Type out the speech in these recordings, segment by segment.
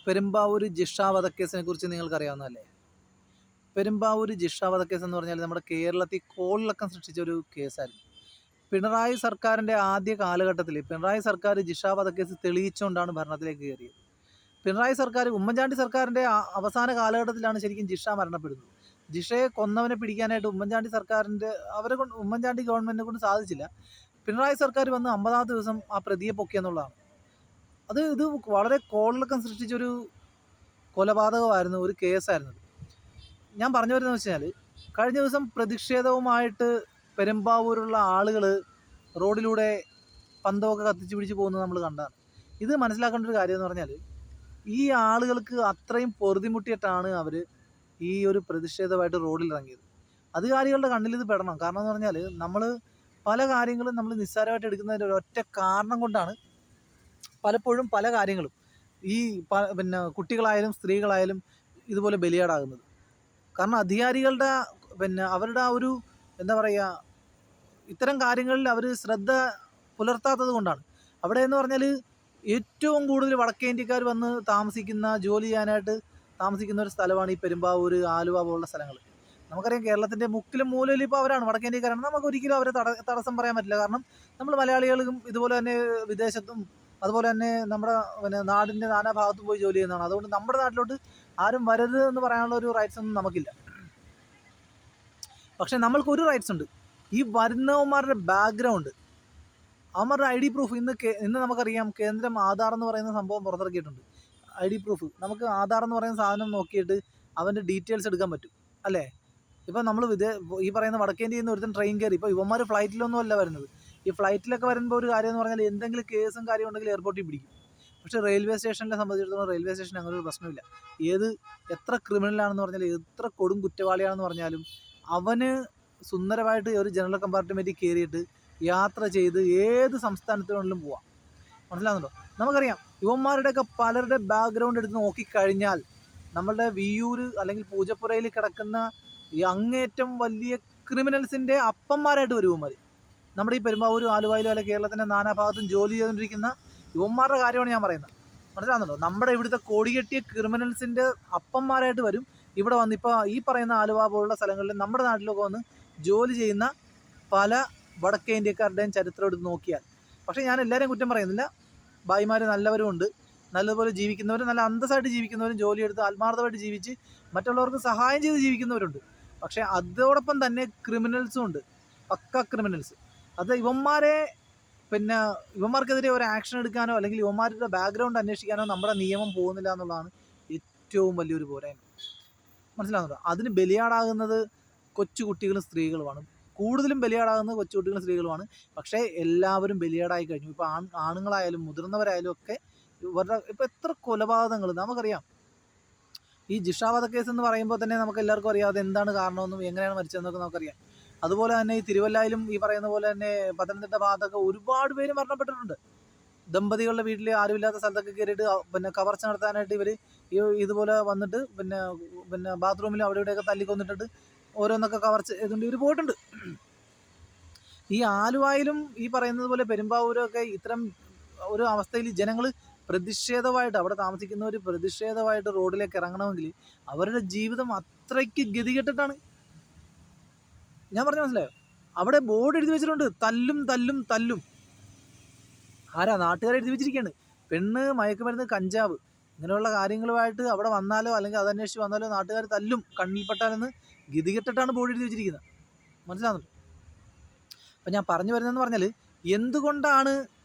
പെരുമ്പാവൂർ ജിഷ വധക്കേസിനെ കുറിച്ച് നിങ്ങൾക്കറിയാവുന്നതല്ലേ? പെരുമ്പാവൂർ ജിഷ വധക്കേസ് എന്ന് പറഞ്ഞാൽ നമ്മുടെ കേരളത്തിൽ കോളിളക്കം സൃഷ്ടിച്ച ഒരു കേസായിരുന്നു. പിണറായി സർക്കാരിൻ്റെ ആദ്യ കാലഘട്ടത്തിൽ പിണറായി സർക്കാർ ജിഷ വധക്കേസ് തെളിയിച്ചുകൊണ്ടാണ് ഭരണത്തിലേക്ക് കയറിയത്. പിണറായി സർക്കാർ, ഉമ്മൻചാണ്ടി സർക്കാരിൻ്റെ അവസാന കാലഘട്ടത്തിലാണ് ശരിക്കും ജിഷ മരണപ്പെടുന്നത്. ജിഷയെ കൊന്നവനെ പിടിക്കാനായിട്ട് ഉമ്മൻചാണ്ടി ഗവൺമെൻറ്റിനെ കൊണ്ട് സാധിച്ചില്ല. പിണറായി സർക്കാർ വന്ന് 50ാമത്തെ ദിവസം ആ പ്രതിയെ പൊക്കിയെന്നുള്ളതാണ്. ഇത് വളരെ കോളിളക്കം സൃഷ്ടിച്ചൊരു കൊലപാതകമായിരുന്നു, ഒരു കേസായിരുന്നു. ഞാൻ പറഞ്ഞു വരുന്നത് വെച്ചാൽ, കഴിഞ്ഞ ദിവസം പ്രതിഷേധവുമായിട്ട് പെരുമ്പാവൂരുള്ള ആളുകൾ റോഡിലൂടെ പന്തമൊക്കെ കത്തിച്ച് പിടിച്ച് പോകുന്നത് നമ്മൾ കണ്ടതാണ്. ഇത് മനസ്സിലാക്കേണ്ട ഒരു കാര്യം എന്ന് പറഞ്ഞാൽ, ഈ ആളുകൾക്ക് അത്രയും പൊറുതിമുട്ടിയിട്ടാണ് അവർ ഈ ഒരു പ്രതിഷേധമായിട്ട് റോഡിൽ ഇറങ്ങിയത്. അധികാരികളുടെ കണ്ണിൽ ഇത് പെടണം. കാരണം എന്ന് പറഞ്ഞാൽ, നമ്മൾ പല കാര്യങ്ങളും നമ്മൾ നിസ്സാരമായിട്ട് എടുക്കുന്നതിൻ്റെ ഒരൊറ്റ കാരണം കൊണ്ടാണ് പലപ്പോഴും പല കാര്യങ്ങളും ഈ കുട്ടികളായാലും സ്ത്രീകളായാലും ഇതുപോലെ ബലിയാടാകുന്നത്. കാരണം അധികാരികളുടെ അവരുടെ ആ ഒരു എന്താ പറയുക, ഇത്തരം കാര്യങ്ങളിൽ അവർ ശ്രദ്ധ പുലർത്താത്തത് കൊണ്ടാണ്. അവിടെ എന്ന് പറഞ്ഞാൽ ഏറ്റവും കൂടുതൽ വടക്കേ ഇന്ത്യക്കാർ വന്ന് ജോലി ചെയ്യാനായിട്ട് താമസിക്കുന്ന ഒരു സ്ഥലമാണ് ഈ പെരുമ്പാവൂർ, ആലുവ പോലുള്ള സ്ഥലങ്ങൾ. നമുക്കറിയാം, കേരളത്തിൻ്റെ മുക്കിലും മൂലയിലും ഇപ്പോൾ അവരാണ്, വടക്കേ ഇന്ത്യക്കാരാണ്. നമുക്ക് ഒരിക്കലും അവരെ തടസ്സം പറയാൻ പറ്റില്ല. കാരണം നമ്മൾ മലയാളികളും ഇതുപോലെ തന്നെ വിദേശത്തും അതുപോലെ തന്നെ നമ്മുടെ നാടിൻ്റെ നാനാഭാഗത്തും പോയി ജോലി ചെയ്യുന്നതാണ്. അതുകൊണ്ട് നമ്മുടെ നാട്ടിലോട്ട് ആരും വരരുത് എന്ന് പറയാനുള്ള ഒരു റൈറ്റ്സ് ഒന്നും നമുക്കില്ല. പക്ഷേ നമ്മൾക്കൊരു റൈറ്റ്സ് ഉണ്ട്. ഈ വരുന്നവന്മാരുടെ ബാക്ക്ഗ്രൗണ്ട്, അവന്മാരുടെ ID പ്രൂഫ് ഇന്ന് നമുക്കറിയാം, കേന്ദ്രം ആധാർ എന്ന് പറയുന്ന സംഭവം പുറത്തിറക്കിയിട്ടുണ്ട്. ID പ്രൂഫ്, നമുക്ക് ആധാർ എന്ന് പറയുന്ന സാധനം നോക്കിയിട്ട് അവൻ്റെ ഡീറ്റെയിൽസ് എടുക്കാൻ പറ്റും, അല്ലേ? ഇപ്പം നമ്മൾ ഈ പറയുന്ന വടക്കേ ഇന്ത്യയിൽ നിന്ന് ഒരുത്തൻ ട്രെയിൻ കയറി, ഇപ്പോൾ ഇവന്മാർ ഫ്ലൈറ്റിലൊന്നും അല്ല വരുന്നത്. ഈ ഫ്ലൈറ്റിലൊക്കെ വരുമ്പോൾ ഒരു കാര്യം എന്ന് പറഞ്ഞാൽ, എന്തെങ്കിലും കേസും കാര്യം ഉണ്ടെങ്കിൽ എയർപോർട്ടിൽ പിടിക്കും. പക്ഷേ റെയിൽവേ സ്റ്റേഷനിലെ സംബന്ധിച്ചിടത്തോളം റെയിൽവേ സ്റ്റേഷൻ അങ്ങനെ ഒരു പ്രശ്നമില്ല. എത്ര ക്രിമിനലാണെന്ന് പറഞ്ഞാലും, എത്ര കൊടും കുറ്റവാളിയാണെന്ന് പറഞ്ഞാലും, അവന് സുന്ദരമായിട്ട് ഒരു ജനറൽ കമ്പാർട്ട്മെൻറ്റിൽ കയറിയിട്ട് യാത്ര ചെയ്ത് ഏത് സംസ്ഥാനത്തിനുള്ളിലും പോവാം. മനസ്സിലാകുന്നുണ്ടോ? നമുക്കറിയാം, ഇവന്മാരുടെയൊക്കെ പലരുടെ ബാക്ക്ഗ്രൗണ്ട് എടുത്ത് നോക്കിക്കഴിഞ്ഞാൽ നമ്മളുടെ വിയ്യൂർ അല്ലെങ്കിൽ പൂജപ്പുരയിൽ കിടക്കുന്ന ഈ അങ്ങേറ്റം വലിയ ക്രിമിനൽസിൻ്റെ അപ്പന്മാരായിട്ട് വരും ഇവന്മാർ. നമ്മുടെ ഈ പെരുമ്പാവൂരും ആലുവയിലും അല്ലെങ്കിൽ കേരളത്തിൻ്റെ നാനാഭാഗത്തും ജോലി ചെയ്തുകൊണ്ടിരിക്കുന്ന യുവന്മാരുടെ കാര്യമാണ് ഞാൻ പറയുന്നത്. മനസ്സിലാകുന്നുണ്ടോ? നമ്മുടെ ഇവിടുത്തെ കോടികെട്ടിയ ക്രിമിനൽസിൻ്റെ അപ്പന്മാരായിട്ട് വരും ഇവിടെ വന്ന്. ഇപ്പോൾ ഈ പറയുന്ന ആലുവ പോലുള്ള സ്ഥലങ്ങളിൽ നമ്മുടെ നാട്ടിലൊക്കെ വന്ന് ജോലി ചെയ്യുന്ന പല വടക്കേ ഇന്ത്യക്കാരുടെയും ചരിത്രം എടുത്ത് നോക്കിയാൽ. പക്ഷേ ഞാൻ എല്ലാവരെയും കുറ്റം പറയുന്നില്ല. ഭായിമാർ നല്ലവരുമുണ്ട്, നല്ലതുപോലെ ജീവിക്കുന്നവരും, നല്ല അന്തസ്സായിട്ട് ജീവിക്കുന്നവരും, ജോലിയെടുത്ത് ആത്മാർത്ഥമായിട്ട് ജീവിച്ച് മറ്റുള്ളവർക്ക് സഹായം ചെയ്ത് ജീവിക്കുന്നവരുണ്ട്. പക്ഷേ അതോടൊപ്പം തന്നെ ക്രിമിനൽസും ഉണ്ട്, പക്ക ക്രിമിനൽസ്. അത് ഇവന്മാർക്കെതിരെ ഒരു ആക്ഷൻ എടുക്കാനോ അല്ലെങ്കിൽ ഇവന്മാരുടെ ബാക്ക്ഗ്രൗണ്ട് അന്വേഷിക്കാനോ നമ്മുടെ നിയമം പോകുന്നില്ല എന്നുള്ളതാണ് ഏറ്റവും വലിയൊരു പോരായ്മ. മനസ്സിലാകുന്നുണ്ടോ? അതിന് ബലിയാടാകുന്നത് കൊച്ചുകുട്ടികളും സ്ത്രീകളുമാണ്. കൂടുതലും ബലിയാടാകുന്നത് കൊച്ചുകുട്ടികളും സ്ത്രീകളുമാണ്. പക്ഷേ എല്ലാവരും ബലിയാടായി കഴിഞ്ഞു. ഇപ്പോൾ ആണുങ്ങളായാലും മുതിർന്നവരായാലും ഒക്കെ ഇപ്പോൾ എത്ര കൊലപാതകങ്ങൾ നമുക്കറിയാം. ഈ ജിഷ വധക്കേസ് എന്ന് പറയുമ്പോൾ തന്നെ നമുക്ക് എല്ലാവർക്കും അറിയാം അത് എന്താണ് കാരണമെന്നും എങ്ങനെയാണ് മരിച്ചതെന്നൊക്കെ നമുക്കറിയാം. അതുപോലെ തന്നെ ഈ തിരുവല്ലയിലും ഈ പറയുന്ന പോലെ തന്നെ പത്തനംതിട്ട ഭാഗത്തൊക്കെ ഒരുപാട് പേര് മരണപ്പെട്ടിട്ടുണ്ട്. ദമ്പതികളുടെ വീട്ടിൽ ആരുമില്ലാത്ത സ്ഥലത്തൊക്കെ കയറിയിട്ട് കവർച്ച നടത്താനായിട്ട് ഇവർ ഇതുപോലെ വന്നിട്ട് ബാത്റൂമിൽ അവിടെ ഇവിടെയൊക്കെ തല്ലിക്കൊന്നിട്ടിട്ട് ഓരോന്നൊക്കെ കവർച്ച ചെയ്തുകൊണ്ട് ഇവർ പോയിട്ടുണ്ട്. ഈ ആലുവായിലും ഈ പറയുന്നത് പോലെ പെരുമ്പാവൂരൊക്കെ ഇത്തരം ഒരു അവസ്ഥയിൽ ജനങ്ങൾ പ്രതിഷേധമായിട്ട്, അവിടെ താമസിക്കുന്നവർ പ്രതിഷേധമായിട്ട് റോഡിലേക്ക് ഇറങ്ങണമെങ്കിൽ അവരുടെ ജീവിതം അത്രയ്ക്ക് ഗതികെട്ടിട്ടാണ്. ഞാൻ പറഞ്ഞ മനസ്സിലായോ? അവിടെ ബോർഡ് എഴുതി വെച്ചിട്ടുണ്ട്, തല്ലും തല്ലും തല്ലും. ആരാ? നാട്ടുകാരെ എഴുതി വെച്ചിരിക്കുകയാണ്. പെണ്ണ്, മയക്കുമരുന്ന്, കഞ്ചാവ് ഇങ്ങനെയുള്ള കാര്യങ്ങളുമായിട്ട് അവിടെ വന്നാലോ അല്ലെങ്കിൽ അതന്വേഷിച്ച് വന്നാലോ നാട്ടുകാർ തല്ലും, കണ്ണിൽപ്പെട്ടാലെന്ന് ഗതികെട്ടിട്ടാണ് ബോർഡ് എഴുതി വെച്ചിരിക്കുന്നത്. മനസ്സിലാകുന്നുണ്ടോ? അപ്പം ഞാൻ പറഞ്ഞു വരുന്നതെന്ന് പറഞ്ഞാൽ, എന്തുകൊണ്ടാണ്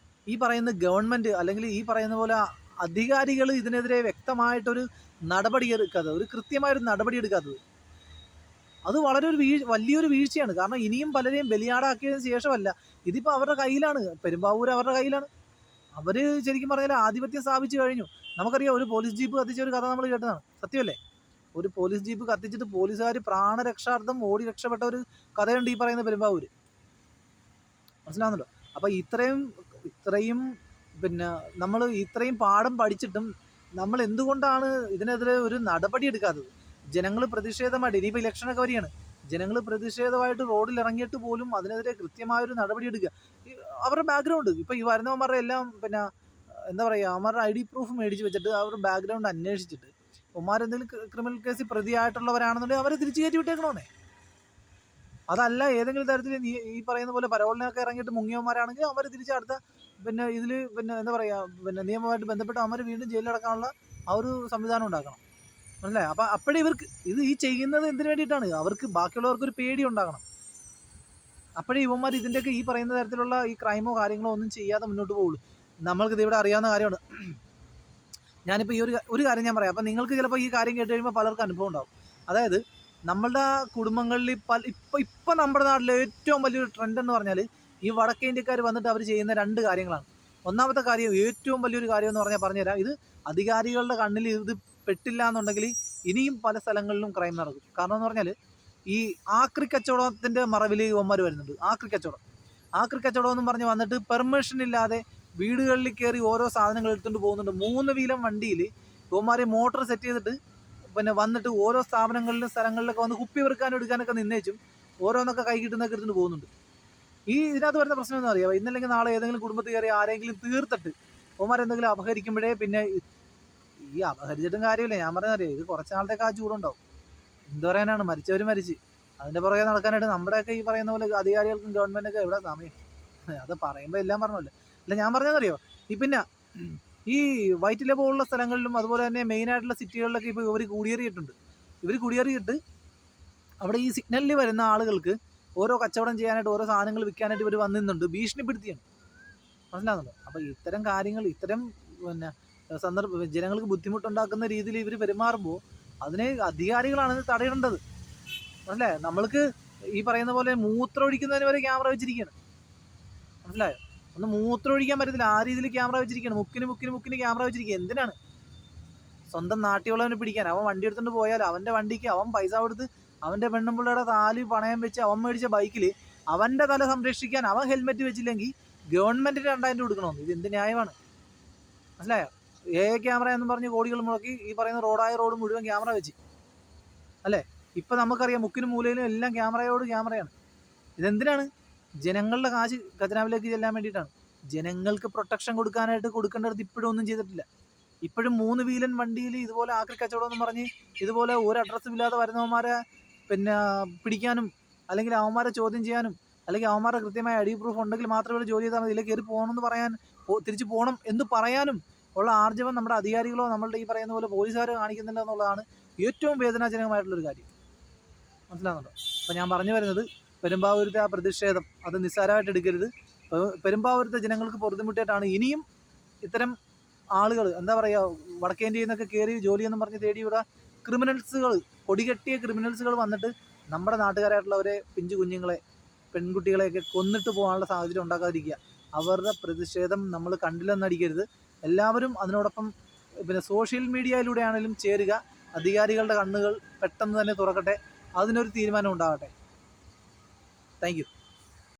ഈ പറയുന്ന ഗവൺമെൻറ് അല്ലെങ്കിൽ ഈ പറയുന്ന പോലെ അധികാരികൾ ഇതിനെതിരെ വ്യക്തമായിട്ടൊരു നടപടി എടുക്കാത്തത്, ഒരു കൃത്യമായൊരു നടപടി എടുക്കാത്തത്? അത് വളരെ വലിയൊരു വീഴ്ചയാണ്. കാരണം ഇനിയും പലരെയും ബലിയാടാക്കിയതിന് ശേഷമല്ല, ഇതിപ്പോൾ അവരുടെ കയ്യിലാണ്, പെരുമ്പാവൂർ അവരുടെ കയ്യിലാണ്. അവർ ശരിക്കും പറഞ്ഞാൽ ആധിപത്യം സ്ഥാപിച്ചു കഴിഞ്ഞു. നമുക്കറിയാം, ഒരു പോലീസ് ജീപ്പ് കത്തിച്ച ഒരു കഥ നമ്മൾ കേട്ടതാണ്, സത്യമല്ലേ? ഒരു പോലീസ് ജീപ്പ് കത്തിച്ചിട്ട് പോലീസുകാർ പ്രാണരക്ഷാർത്ഥം ഓടി രക്ഷപ്പെട്ട ഒരു കഥയുണ്ട് ഈ പറയുന്ന പെരുമ്പാവൂർ. മനസ്സിലാകുന്നുണ്ടോ? അപ്പോൾ ഇത്രയും നമ്മൾ ഇത്രയും പാഠം പഠിച്ചിട്ടും നമ്മൾ എന്തുകൊണ്ടാണ് ഇതിനെതിരെ ഒരു നടപടി എടുക്കാത്തത്? ജനങ്ങൾ പ്രതിഷേധമായിട്ട്, ഇനിയിപ്പോൾ ഇലക്ഷനൊക്കെ വരികയാണ്, ജനങ്ങൾ പ്രതിഷേധമായിട്ട് റോഡിൽ ഇറങ്ങിയിട്ട് പോലും അതിനെതിരെ കൃത്യമായൊരു നടപടി എടുക്കുക. അവരുടെ ബാക്ക്ഗ്രൗണ്ട് ഇപ്പോൾ ഈ വരുന്നവന്മാരുടെ എല്ലാം എന്താ പറയുക, അവന്മാരുടെ ID പ്രൂഫ് മേടിച്ച് വെച്ചിട്ട് അവരുടെ ബാക്ക്ഗ്രൗണ്ട് അന്വേഷിച്ചിട്ട് അവന്മാരെന്തെങ്കിലും ക്രിമിനൽ കേസിൽ പ്രതിയായിട്ടുള്ളവരാണെന്നുണ്ടെങ്കിൽ അവരെ തിരിച്ചു കയറ്റി വിട്ടേക്കണമെന്നേ. അതല്ല ഏതെങ്കിലും തരത്തിൽ ഈ പറയുന്ന പോലെ പരോളിനൊക്കെ ഇറങ്ങിയിട്ട് മുങ്ങിയവന്മാരാണെങ്കിൽ അവർ തിരിച്ച് അടുത്ത ഇതിൽ എന്താ പറയുക നിയമവുമായിട്ട് ബന്ധപ്പെട്ട് അവർ വീണ്ടും ജയിലിലടക്കാനുള്ള ആ ഒരു സംവിധാനം ഉണ്ടാക്കണം. മനസ്സിലായി? അപ്പം അപ്പോഴേ ഇവർക്ക് ഈ ചെയ്യുന്നത് എന്തിനു വേണ്ടിയിട്ടാണ്? അവർക്ക് ബാക്കിയുള്ളവർക്കൊരു പേടി ഉണ്ടാകണം. അപ്പോഴേ ഇവന്മാർ ഇതിൻ്റെയൊക്കെ ഈ പറയുന്ന തരത്തിലുള്ള ഈ ക്രൈമോ കാര്യങ്ങളോ ഒന്നും ചെയ്യാതെ മുന്നോട്ട് പോകുള്ളൂ. നമ്മൾക്കിത് ഇവിടെ അറിയാവുന്ന കാര്യമാണ്. ഞാനിപ്പോൾ ഈ ഒരു കാര്യം ഞാൻ പറയാം. അപ്പം നിങ്ങൾക്ക് ചിലപ്പോൾ ഈ കാര്യം കേട്ട് കഴിയുമ്പോൾ പലർക്കും അനുഭവം ഉണ്ടാവും. അതായത് നമ്മളുടെ കുടുംബങ്ങളിൽ ഇപ്പം നമ്മുടെ നാട്ടിലെ ഏറ്റവും വലിയൊരു ട്രെൻഡ് എന്ന് പറഞ്ഞാൽ ഈ വടക്കേ ഇന്ത്യക്കാർ വന്നിട്ട് അവർ ചെയ്യുന്ന 2 കാര്യങ്ങളാണ്. ഒന്നാമത്തെ കാര്യം, ഏറ്റവും വലിയൊരു കാര്യം എന്ന് പറഞ്ഞുതരാം, ഇത് അധികാരികളുടെ കണ്ണിൽ ഇത് പെട്ടില്ല എന്നുണ്ടെങ്കിൽ ഇനിയും പല സ്ഥലങ്ങളിലും ക്രൈം നടക്കും. കാരണം എന്ന് പറഞ്ഞാൽ ഈ ആക്രി കച്ചവടത്തിൻ്റെ മറവിൽ ഇവന്മാർ വരുന്നുണ്ട്. ആക്രി കച്ചവടം എന്നും പറഞ്ഞ് വന്നിട്ട് പെർമിഷൻ ഇല്ലാതെ വീടുകളിൽ കയറി ഓരോ സാധനങ്ങൾ എടുത്തുകൊണ്ട് പോകുന്നുണ്ട്. 3 വീലം വണ്ടിയിൽ ഇവന്മാർ മോട്ടോർ സെറ്റ് ചെയ്തിട്ട് വന്നിട്ട് ഓരോ സ്ഥാപനങ്ങളിലും സ്ഥലങ്ങളിലൊക്കെ വന്ന് കുപ്പി വെറുക്കാനും എടുക്കാനൊക്കെ നിന്നേച്ചും ഓരോന്നൊക്കെ കൈ കിട്ടുന്നൊക്കെ എടുത്തുകൊണ്ട് പോകുന്നുണ്ട്. ഇതിനകത്ത് വരുന്ന പ്രശ്നം എന്ന് അറിയാം, ഇന്നല്ലെങ്കിൽ നാളെ ഏതെങ്കിലും കുടുംബത്തിൽ കയറി ആരെങ്കിലും തീർത്തിട്ട് ഇവന്മാരെന്തെങ്കിലും അപഹരിക്കുമ്പോഴേ പിന്നെ ഈ അപഹരിച്ചിട്ടും കാര്യമില്ല. ഞാൻ പറഞ്ഞറിയാം, ഇത് കുറച്ച് നാളത്തേക്ക് ആ ചൂടുണ്ടാവും. എന്ത് പറയാനാണ്, മരിച്ചവർ മരിച്ച് അതിൻ്റെ പുറകെ നടക്കാനായിട്ട് നമ്മുടെയൊക്കെ ഈ പറയുന്ന പോലെ അധികാരികൾക്കും ഗവൺമെൻറ്റൊക്കെ എവിടെ സമയം? അത് പറയുമ്പോൾ എല്ലാം പറഞ്ഞല്ലോ. അല്ല ഞാൻ പറഞ്ഞതറിയോ, പിന്നെ ഈ വൈറ്റില പോലുള്ള സ്ഥലങ്ങളിലും അതുപോലെ തന്നെ മെയിനായിട്ടുള്ള സിറ്റികളിലൊക്കെ ഇപ്പോൾ ഇവർ കുടിയേറിയിട്ട് അവിടെ ഈ സിഗ്നലിൽ വരുന്ന ആളുകൾക്ക് ഓരോ കച്ചവടം ചെയ്യാനായിട്ട് ഓരോ സാധനങ്ങൾ വിൽക്കാനായിട്ട് ഇവർ വന്നിരുന്നുണ്ട്, ഭീഷണിപ്പെടുത്തിയാണ്. മനസ്സിലാകുന്നുണ്ടോ? അപ്പോൾ ഇത്തരം കാര്യങ്ങൾ, ഇത്തരം ജനങ്ങൾക്ക് ബുദ്ധിമുട്ടുണ്ടാക്കുന്ന രീതിയിൽ ഇവർ പെരുമാറുമ്പോൾ അതിനെ അധികാരികളാണ് തടയേണ്ടത്. മനസ്സിലായോ? നമ്മൾക്ക് ഈ പറയുന്ന പോലെ മൂത്രം ഒഴിക്കുന്നതിന് വരെ ക്യാമറ വെച്ചിരിക്കുകയാണ്. മനസ്സിലായോ? ഒന്ന് മൂത്രം ഒഴിക്കാൻ പറ്റത്തില്ല, ആ രീതിയിൽ ക്യാമറ വെച്ചിരിക്കുകയാണ്. മുക്കിന് ക്യാമറ വെച്ചിരിക്കുക. എന്തിനാണ്? സ്വന്തം നാട്ടിലുള്ളവനെ പിടിക്കാൻ. അവൻ വണ്ടി എടുത്തുകൊണ്ട് പോയാൽ അവൻ്റെ വണ്ടിക്ക് അവൻ പൈസ കൊടുത്ത് അവൻ്റെ പെണ്ണുമ്പിള്ളയുടെ താലി പണയം വെച്ച് അവൻ മേടിച്ച ബൈക്കിൽ അവൻ്റെ തല സംരക്ഷിക്കാൻ അവൻ ഹെൽമെറ്റ് വെച്ചില്ലെങ്കിൽ ഗവൺമെൻറ്റിന് 2000 രൂപ കൊടുക്കണമെന്ന്. ഇത് എന്ത് ന്യായമാണ്? മനസ്സിലായോ? ക്യാമറ എന്ന് പറഞ്ഞ് കോടികൾ മുടക്കി ഈ പറയുന്ന റോഡ് മുഴുവൻ ക്യാമറ വെച്ച് അല്ലേ? ഇപ്പം നമുക്കറിയാം, മുക്കിനും മൂലയിലും എല്ലാം ക്യാമറയാണ്. ഇതെന്തിനാണ്? ജനങ്ങളുടെ കാശ് ഖജനാവിലേക്ക് ചെല്ലാൻ വേണ്ടിയിട്ടാണ്. ജനങ്ങൾക്ക് പ്രൊട്ടക്ഷൻ കൊടുക്കേണ്ടത് ഇപ്പോഴും ഒന്നും ചെയ്തിട്ടില്ല. ഇപ്പോഴും 3 വീലൻ വണ്ടിയിൽ ഇതുപോലെ ആക്രി കച്ചവടം എന്ന് പറഞ്ഞ് ഇതുപോലെ ഒരു അഡ്രസ്സും ഇല്ലാതെ വരുന്നവന്മാരെ പിടിക്കാനും അല്ലെങ്കിൽ അവന്മാരെ ചോദ്യം ചെയ്യാനും അല്ലെങ്കിൽ അവന്മാരുടെ കൃത്യമായ ID പ്രൂഫ് ഉണ്ടെങ്കിൽ മാത്രമേ ഇവിടെ ജോലി ചെയ്താൽ മതി, ഇതിലേക്ക് കയറി പോകണമെന്ന് പറയാൻ, തിരിച്ചു പോകണം എന്ന് പറയാനും ഉള്ള ആർജവം നമ്മുടെ അധികാരികളോ നമ്മളുടെ ഈ പറയുന്ന പോലെ പോലീസുകാരോ കാണിക്കുന്നില്ല എന്നുള്ളതാണ് ഏറ്റവും വേദനാജനകമായിട്ടുള്ളൊരു കാര്യം. മനസ്സിലാകുന്നുണ്ടോ? അപ്പം ഞാൻ പറഞ്ഞു വരുന്നത്, പെരുമ്പാവൂരത്തെ ആ പ്രതിഷേധം അത് നിസ്സാരമായിട്ട് എടുക്കരുത്. പെരുമ്പാവൂരത്തെ ജനങ്ങൾക്ക് പൊറുതിമുട്ടിയിട്ടാണ് ഇനിയും ഇത്തരം ആളുകൾ, എന്താ പറയുക, വടക്കേ ഇന്ത്യയിൽ നിന്നൊക്കെ കയറി ജോലിയെന്നും പറഞ്ഞ് തേടിയുള്ള കൊടികെട്ടിയ ക്രിമിനൽസുകൾ വന്നിട്ട് നമ്മുടെ നാട്ടുകാരായിട്ടുള്ളവരെ, പിഞ്ചു കുഞ്ഞുങ്ങളെ, പെൺകുട്ടികളെയൊക്കെ കൊന്നിട്ട് പോകാനുള്ള സാഹചര്യം ഉണ്ടാക്കാതിരിക്കുക. അവരുടെ പ്രതിഷേധം നമ്മൾ കണ്ടില്ലെന്നടിക്കരുത്. എല്ലാവരും അതിനോടൊപ്പം സോഷ്യൽ മീഡിയയിലൂടെയാണെങ്കിലും ചേരുക. അധികാരികളുടെ കണ്ണുകൾ പെട്ടെന്ന് തന്നെ തുറക്കട്ടെ, അതിനൊരു തീരുമാനം ഉണ്ടാകട്ടെ. Thank you.